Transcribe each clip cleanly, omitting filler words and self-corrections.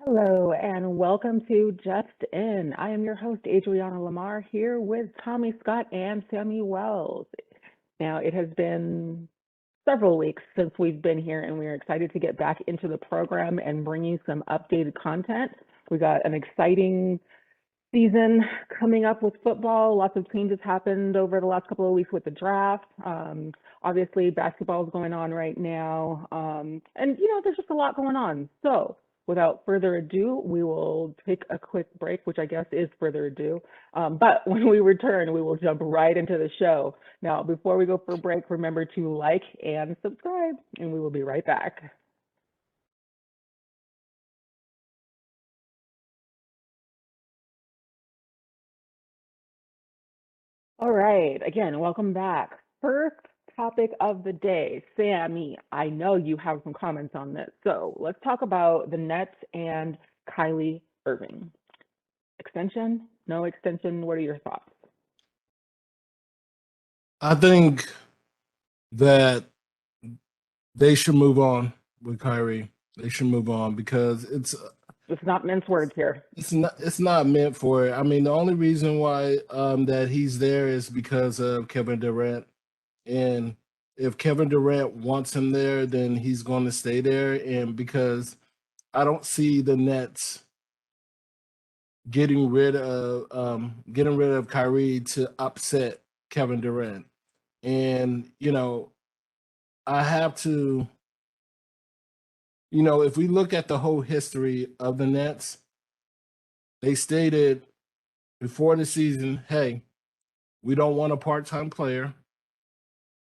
Hello and welcome to Just In. I am your host, Adriana Lamar, here with Tommy Scott and Sammy Wells. Now, it has been several weeks since we've been here, and we are excited to get back into the program and bring you some updated content. We got an exciting season coming up with football. Lots of changes happened over the last couple of weeks with the draft. Obviously, basketball is going on right now. And there's just a lot going on. So, without further ado, we will take a quick break, which I guess is further ado. But when we return, we will jump right into the show. Now, before we go for a break, remember to like and subscribe, and we will be right back. All right. Again, welcome back. First topic of the day. Sammy, I know you have some comments on this. So let's talk about the Nets and Kyrie Irving. Extension? No extension? What are your thoughts? I think that they should move on with Kyrie. They should move on because It's not mince words here. it's not meant for it. I mean, the only reason why that he's there is because of Kevin Durant, and if Kevin Durant wants him there, then he's going to stay there. And because I don't see the Nets getting rid of Kyrie to upset Kevin Durant, and I have to. If we look at the whole history of the Nets, they stated before the season, hey, we don't want a part time player.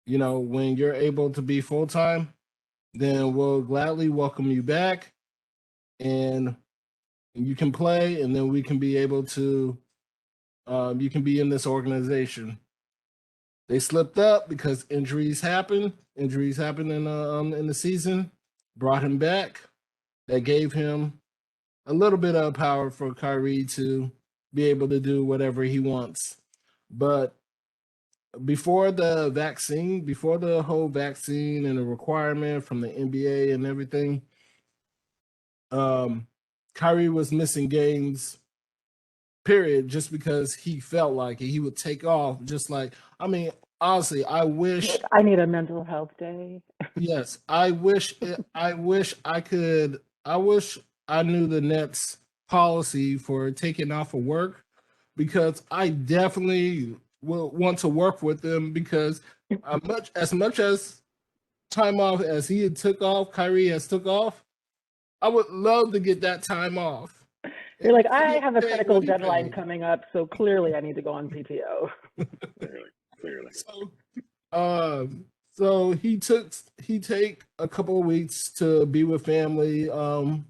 When you're able to be full time, then we'll gladly welcome you back and you can play, and then we can be able to, you can be in this organization. They slipped up because injuries happen. Injuries happen in the season, brought him back. That gave him a little bit of power for Kyrie to be able to do whatever he wants. But before the whole vaccine and the requirement from the NBA and everything, um, Kyrie was missing games, period, just because he felt like it. He would take off, just like, I mean, honestly, I wish, Like, I need a mental health day. yes, I wish I knew the Nets policy for taking off of work, because I definitely will want to work with them, because as much as time off as he had took off, Kyrie has took off, I would love to get that time off You're and like, see I him have a pay medical what he deadline paid. coming up, so clearly I need to go on PTO. Clearly, clearly. So so he take a couple of weeks to be with family, and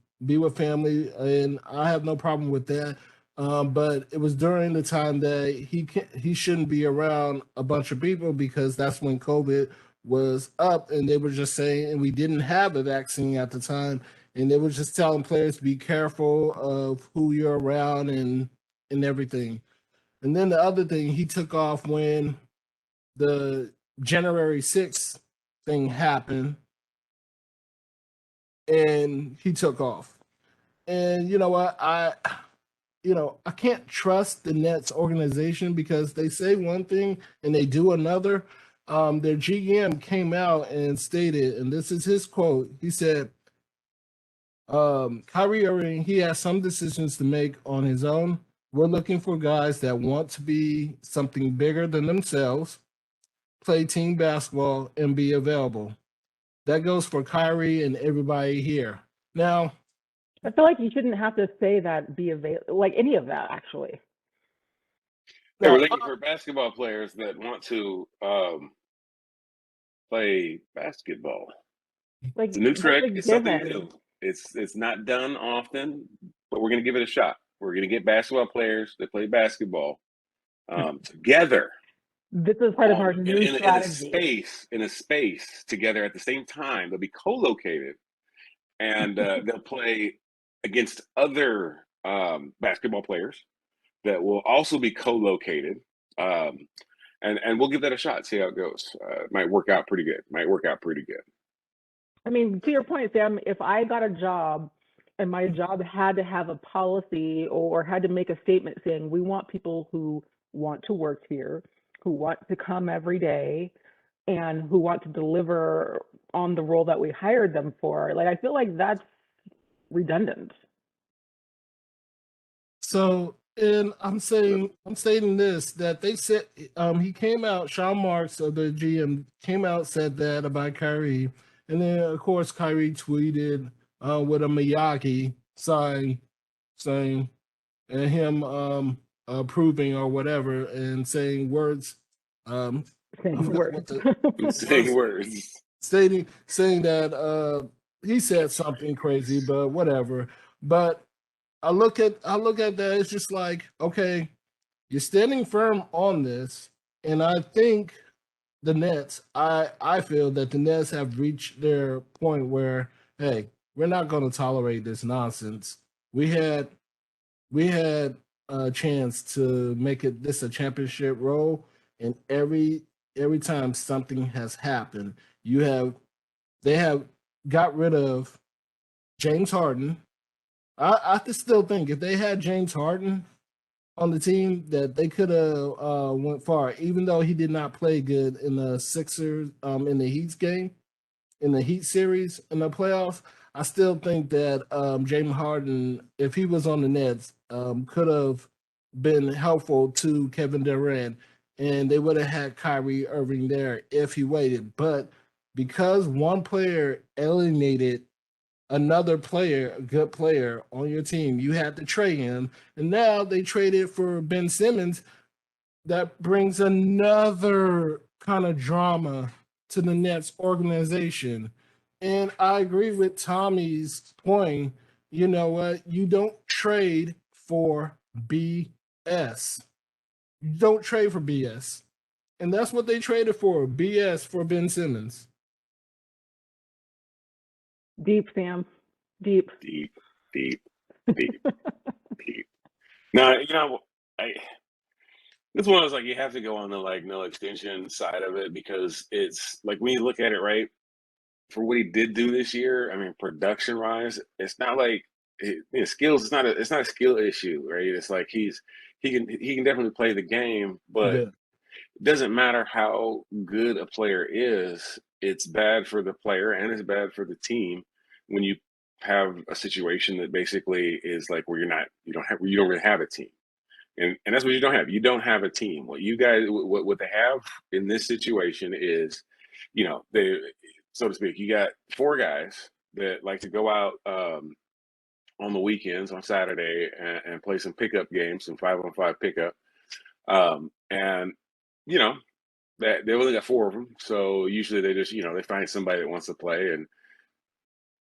I have no problem with that. But it was during the time that he shouldn't be around a bunch of people, because that's when COVID was up, and they were just saying, and we didn't have a vaccine at the time, and they were just telling players to be careful of who you're around and everything. And then the other thing, he took off when the January 6th thing happened, and he took off. And you know what? I can't trust the Nets organization, because they say one thing and they do another. Their GM came out and stated, and this is his quote. He said, Kyrie Irving, he has some decisions to make on his own. We're looking for guys that want to be something bigger than themselves, play team basketball, and be available. That goes for Kyrie and everybody here. Now, I feel like you shouldn't have to say that, be available, like any of that, actually. Yeah, we're now, looking for basketball players that want to play basketball. Like, It's a new that's trick. a It's something given. new. It's not done often, but we're going to give it a shot. We're going to get basketball players that play basketball together This is part of our new in strategy. a space together at the same time. They'll be co-located, and they'll play against other basketball players that will also be co-located. Um, and we'll give that a shot. See how it goes. Might work out pretty good. Might work out pretty good. I mean, to your point, Sam, if I got a job and my job had to have a policy or had to make a statement saying we want people who want to work here, who want to come every day, and who want to deliver on the role that we hired them for. Like I feel like that's redundant. So, and I'm stating this that they said he came out, Sean Marks of the GM came out said that about Kyrie, and then of course Kyrie tweeted with a Miyagi sign saying and him approving or whatever and saying words I Saying forgot words. what the Saying words. saying that he said something crazy, but whatever. But I look at that. It's just like, okay, you're standing firm on this, and I think the Nets. I feel that the Nets have reached their point where, hey, we're not going to tolerate this nonsense. We had we had a chance to make it this a championship role, and every time something has happened, you have they have got rid of James Harden. I still think if they had James Harden on the team, that they could have went far, even though he did not play good in the Sixers in the Heat game, in the Heat series in the playoffs. I still think that James Harden, if he was on the Nets, could have been helpful to Kevin Durant, and they would have had Kyrie Irving there if he waited. But because one player alienated another player, a good player on your team, you had to trade him. And now they traded for Ben Simmons. That brings another kind of drama to the Nets organization. And I agree with Tommy's point. You know what? You don't trade for BS. You don't trade for BS. And that's what they traded for, BS for Ben Simmons. Deep, Sam. Deep. Deep, deep, deep, deep. Now, I this one is like you have to go on the like no extension side of it because it's like when you look at it, right, for what he did do this year, I mean, production wise, it's not like skills. It's not a skill issue, right? It's like he can definitely play the game, but Yeah. it doesn't matter how good a player is. It's bad for the player and it's bad for the team when you have a situation that basically is like where you don't really have a team. And that's what you don't have. You don't have a team. What you guys, what they have in this situation is, they, so to speak, you got four guys that like to go out on the weekends on Saturday and play some pickup games, some 5-on-5 pickup, and you know that they only got four of them. So usually they just they find somebody that wants to play, and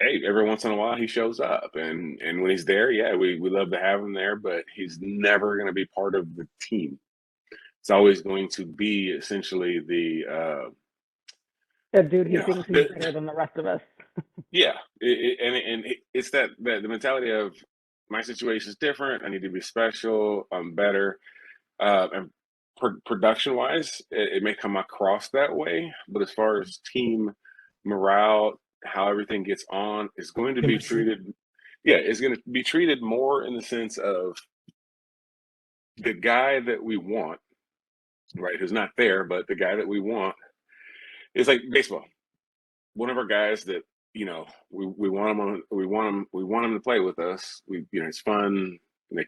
hey, every once in a while he shows up, and when he's there, yeah, we love to have him there, but he's never going to be part of the team. It's always going to be essentially That dude you who know thinks he's the, better than the rest of us. yeah, it's that the mentality of my situation is different. I need to be special. I'm better, and production wise, it may come across that way, but as far as team morale, how everything gets on, is going to be Chemistry. treated. Yeah, it's going to be treated more in the sense of the guy that we want, right? Who's not there, but the guy that we want is like baseball. One of our guys that we want him on, we want him to play with us. It's fun.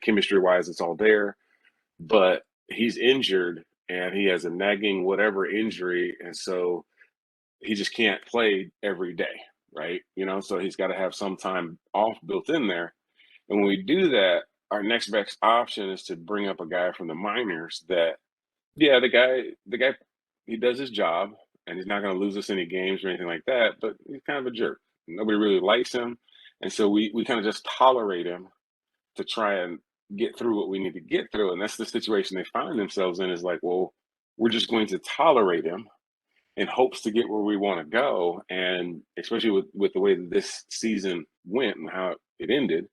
Chemistry wise, it's all there, but he's injured and he has a nagging whatever injury, and so he just can't play every day, right? So he's got to have some time off built in there. And when we do that, our next best option is to bring up a guy from the minors that, yeah, the guy, he does his job and he's not going to lose us any games or anything like that, but he's kind of a jerk. Nobody really likes him. And so we kind of just tolerate him to try and get through what we need to get through. And that's the situation they find themselves in, is like, well, we're just going to tolerate him in hopes to get where we want to go. And especially with the way that this season went and how it ended,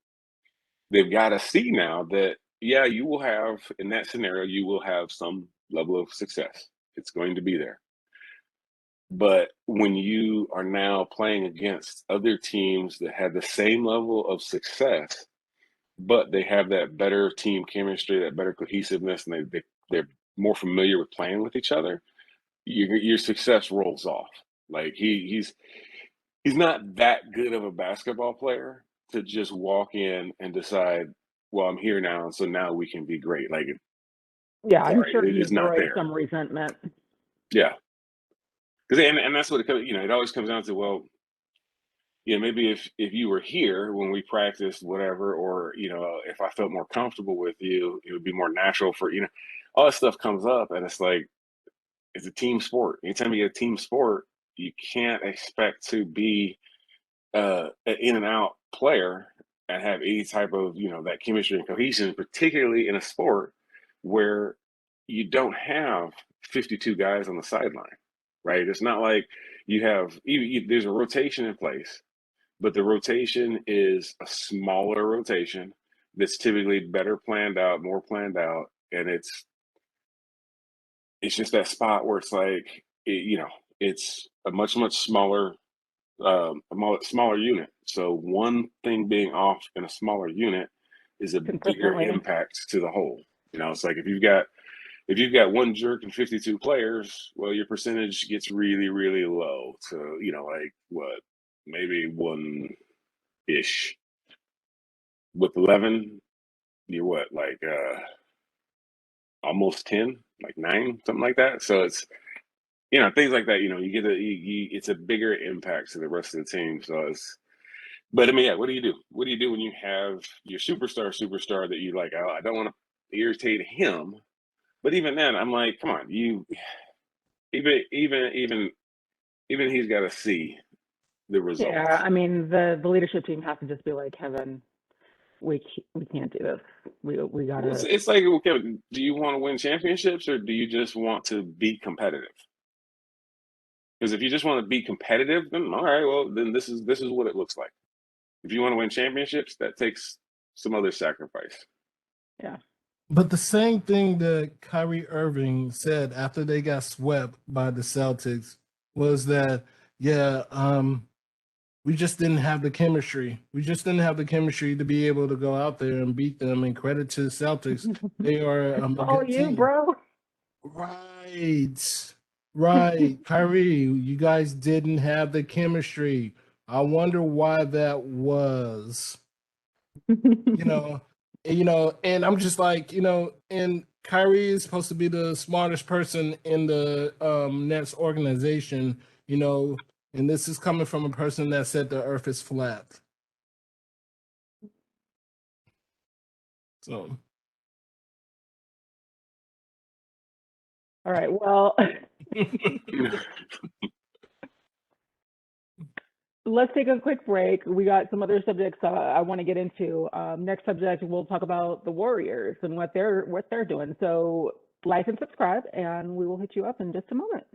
they've got to see now that, yeah, you will have, in that scenario, you will have some level of success. It's going to be there. But when you are now playing against other teams that have the same level of success, but they have that better team chemistry, that better cohesiveness, and they're more familiar with playing with each other, your success rolls off. Like he's not that good of a basketball player to just walk in and decide, well, I'm here now, so now we can be great. Like, Yeah, I'm sorry, sure it's he's not brewing there. some resentment. Yeah, because and that's what it always comes down to. Well, maybe if you were here when we practiced whatever, or if I felt more comfortable with you, it would be more natural for all that stuff comes up, and it's like it's a team sport. Anytime you get a team sport, you can't expect to be an in and out player and have any type of that chemistry and cohesion, particularly in a sport where you don't have 52 guys on the sideline, right? It's not like you have there's a rotation in place, but the rotation is a smaller rotation that's typically better planned out, more planned out, and it's just that spot where it's like it's a much smaller smaller unit. So one thing being off in a smaller unit is a bigger Consistently. impact to the whole. It's like if you've got one jerk and 52 players, well, your percentage gets really, really low to like what, maybe one ish. With 11, you're what, like almost 10, like 9, something like that. So it's things like that. You get it's a bigger impact to the rest of the team. So but I mean, yeah, what do you do? What do you do when you have your superstar that you like? I don't want to irritate him, but even then, I'm like, come on, even he's got to see the Yeah, results. I mean, the leadership team has to just be like, Kevin, we can't do this. We Well, gotta. it's like, okay, do you want to win championships or do you just want to be competitive? Because if you just want to be competitive, then all right, well, then this is what it looks like. If you want to win championships, that takes some other sacrifice. Yeah. But the same thing that Kyrie Irving said after they got swept by the Celtics was that, yeah, we just didn't have the chemistry. We just didn't have the chemistry to be able to go out there and beat them. And credit to the Celtics, they are a Oh, good you, team. bro. Right. Kyrie, you guys didn't have the chemistry. I wonder why that was. you know, and I'm just like, and Kyrie is supposed to be the smartest person in the Nets organization, and this is coming from a person that said the earth is flat. So All right. Well, let's take a quick break. We got some other subjects I want to get into. Next subject, we'll talk about the Warriors and what they're doing. So like and subscribe, and we will hit you up in just a moment.